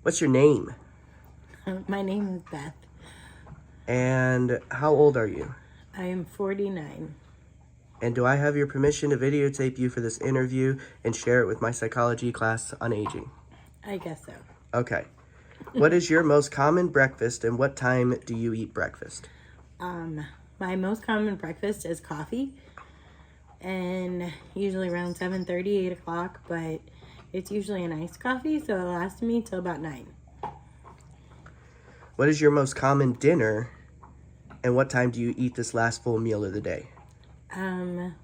What's your name? My name is Beth. And how old are you? I am 49. And do I have your permission to videotape you for this interview and share it with my psychology class on aging? I guess so. Okay. What is your most common breakfast and what time do you eat breakfast? My most common breakfast is coffee, and usually around 7:30, 8 o'clock, but it's usually an iced coffee, so it lasts me till about 9. What is your most common dinner and what time do you eat this last full meal of the day?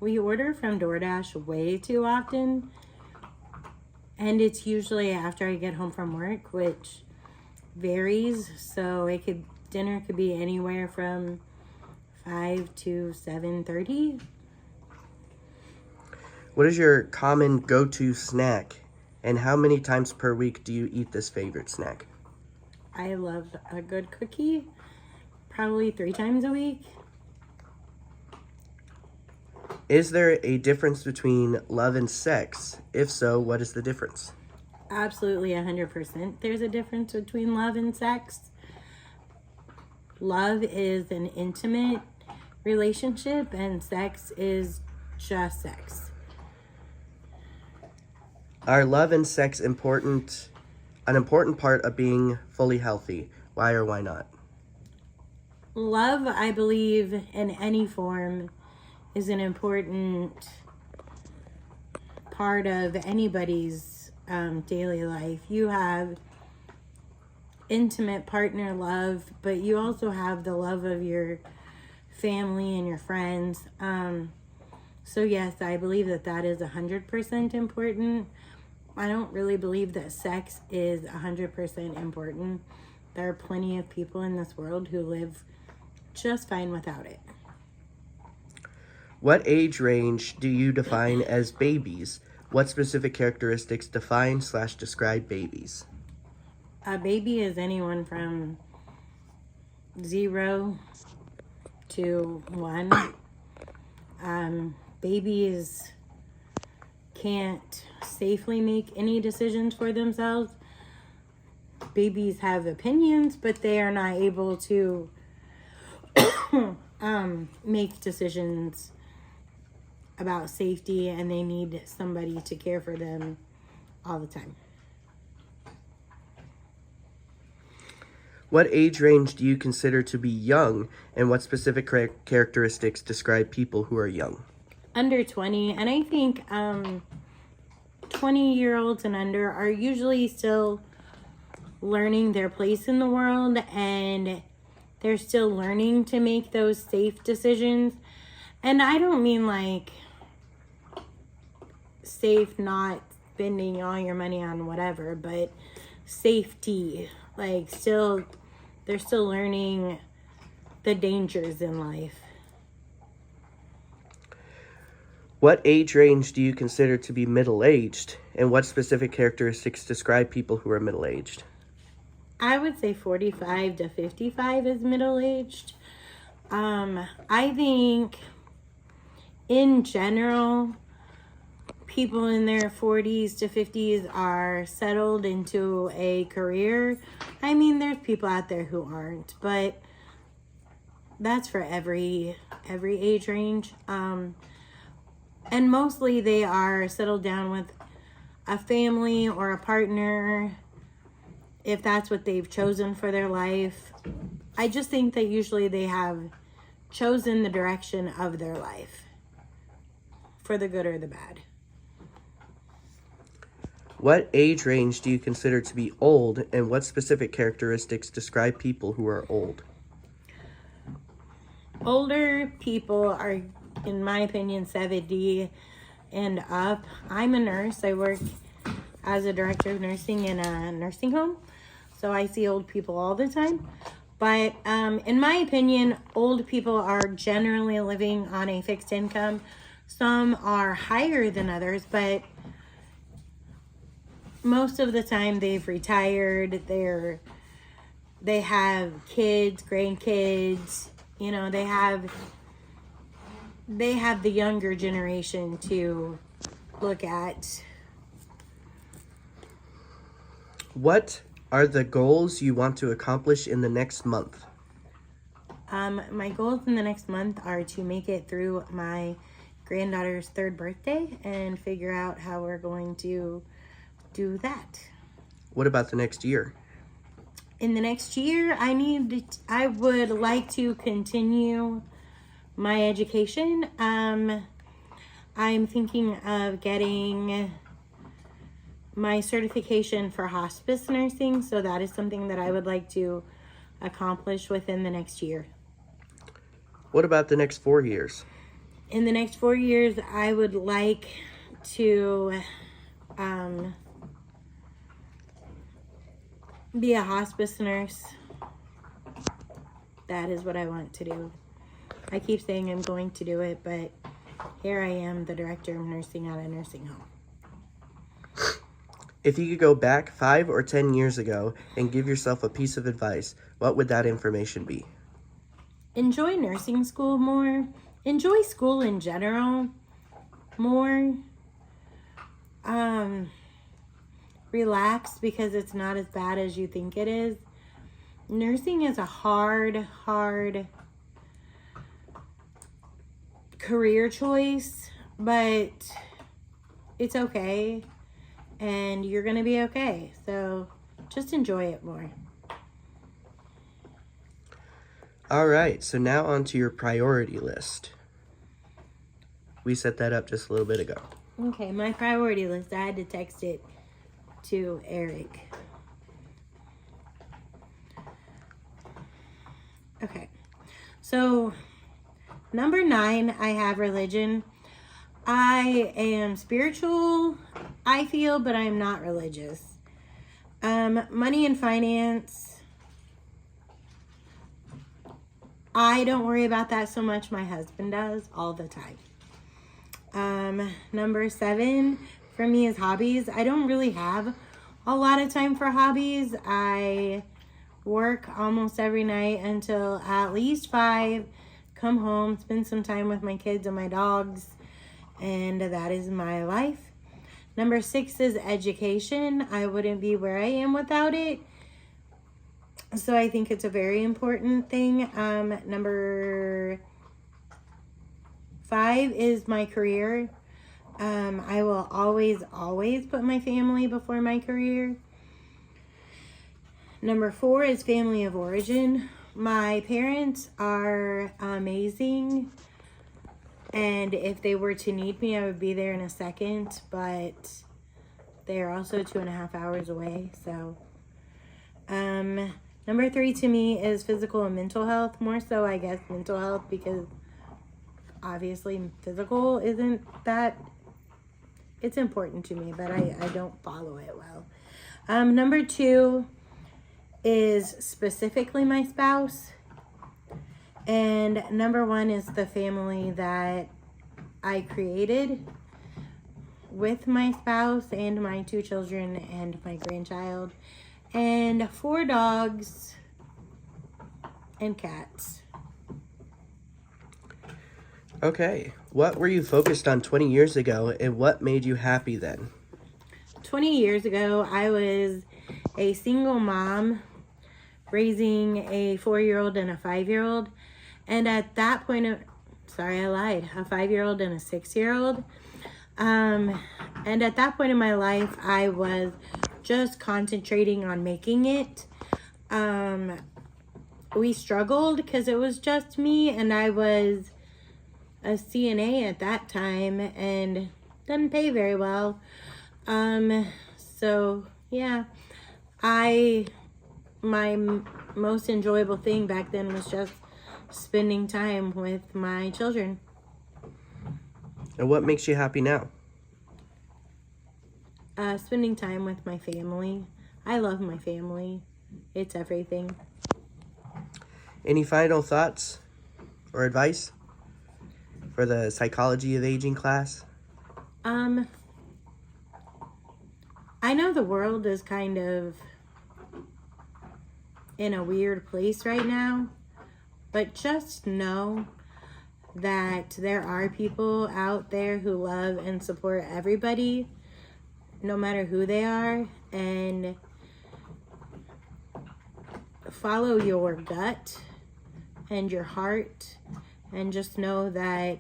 We order from DoorDash way too often, and it's usually after I get home from work, which varies. So dinner could be anywhere from 5 to 7:30. What is your common go-to snack and how many times per week do you eat this favorite snack? I love a good cookie, probably 3 times a week. Is there a difference between love and sex? If so, what is the difference? Absolutely 100%. There's a difference between love and sex. Love is an intimate relationship, and sex is just sex. Are love and sex an important part of being fully healthy? Why or why not? Love, I believe, in any form is an important part of anybody's daily life. You have intimate partner love, but you also have the love of your family and your friends. So yes, I believe that is 100% important. I don't really believe that sex is 100% important. There are plenty of people in this world who live just fine without it. What age range do you define as babies? What specific characteristics define/describe babies? A baby is anyone from 0 to 1. Babies can't safely make any decisions for themselves. Babies have opinions, but they are not able to make decisions about safety, and they need somebody to care for them all the time. What age range do you consider to be young, and what specific characteristics describe people who are young? Under 20, and I think 20-year-olds and under are usually still learning their place in the world, and they're still learning to make those safe decisions. And I don't mean like safe, not spending all your money on whatever, but safety. Like they're still learning the dangers in life. What age range do you consider to be middle-aged, and what specific characteristics describe people who are middle-aged? I would say 45 to 55 is middle-aged. I think in general, people in their 40s to 50s are settled into a career. I mean, there's people out there who aren't, but that's for every age range. And mostly they are settled down with a family or a partner, if that's what they've chosen for their life. I just think that usually they have chosen the direction of their life, for the good or the bad. What age range do you consider to be old, and what specific characteristics describe people who are old? Older people are, in my opinion, 70 and up. I'm a nurse. I work as a director of nursing in a nursing home, so I see old people all the time. But in my opinion, old people are generally living on a fixed income. Some are higher than others, but most of the time they've retired. They have kids, grandkids. You know, they have the younger generation to look at. What are the goals you want to accomplish in the next month? My goals in the next month are to make it through my granddaughter's 3rd birthday and figure out how we're going to do that. What about the next year? In the next year, I would like to continue my education. I'm thinking of getting my certification for hospice nursing, so that is something that I would like to accomplish within the next year. What about the next 4 years? In the next 4 years, I would like to be a hospice nurse. That is what I want to do. I keep saying I'm going to do it, but here I am, the director of nursing at a nursing home. If you could go back 5 or 10 years ago and give yourself a piece of advice, what would that information be? Enjoy nursing school more. Enjoy school in general more. Relax, because it's not as bad as you think it is. Nursing is a hard career choice, but it's okay, and you're gonna be okay. So just enjoy it more. All right, so now on to your priority list. We set that up just a little bit ago. Okay, my priority list. I had to text it to Eric. Okay, so number 9, I have religion. I am spiritual, I feel, but I'm not religious. Money and finance. I don't worry about that so much. My husband does all the time. Number 7 for me is hobbies. I don't really have a lot of time for hobbies. I work almost every night until at least 5, come home, spend some time with my kids and my dogs, and that is my life. Number 6 is education. I wouldn't be where I am without it. So I think it's a very important thing. Number 5 is my career. I will always put my family before my career. Number 4 is family of origin. My parents are amazing, and if they were to need me, I would be there in a second, but they are also 2.5 hours away. So number 3 to me is physical and mental health. More so, I guess, mental health, because obviously physical isn't that, it's important to me, but I don't follow it well. Number 2 is specifically my spouse. And number 1 is the family that I created with my spouse and my 2 children and my grandchild. And 4 dogs and cats. Okay, what were you focused on 20 years ago, and what made you happy then? 20 years ago, I was a single mom raising a 4-year-old and a 5-year-old. And at that point, sorry, I lied, a 5-year-old and a 6-year-old. And at that point in my life, I was just concentrating on making it. We struggled because it was just me, and I was a CNA at that time and didn't pay very well. So yeah, my most enjoyable thing back then was just spending time with my children. And what makes you happy now? Spending time with my family. I love my family. It's everything. Any final thoughts or advice for the psychology of aging class? I know the world is kind of in a weird place right now, but just know that there are people out there who love and support everybody, no matter who they are, and follow your gut and your heart, and just know that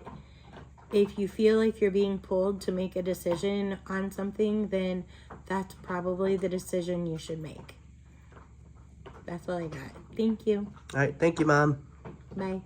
if you feel like you're being pulled to make a decision on something, then that's probably the decision you should make. That's all I got. Thank you. All right. Thank you, Mom. Bye.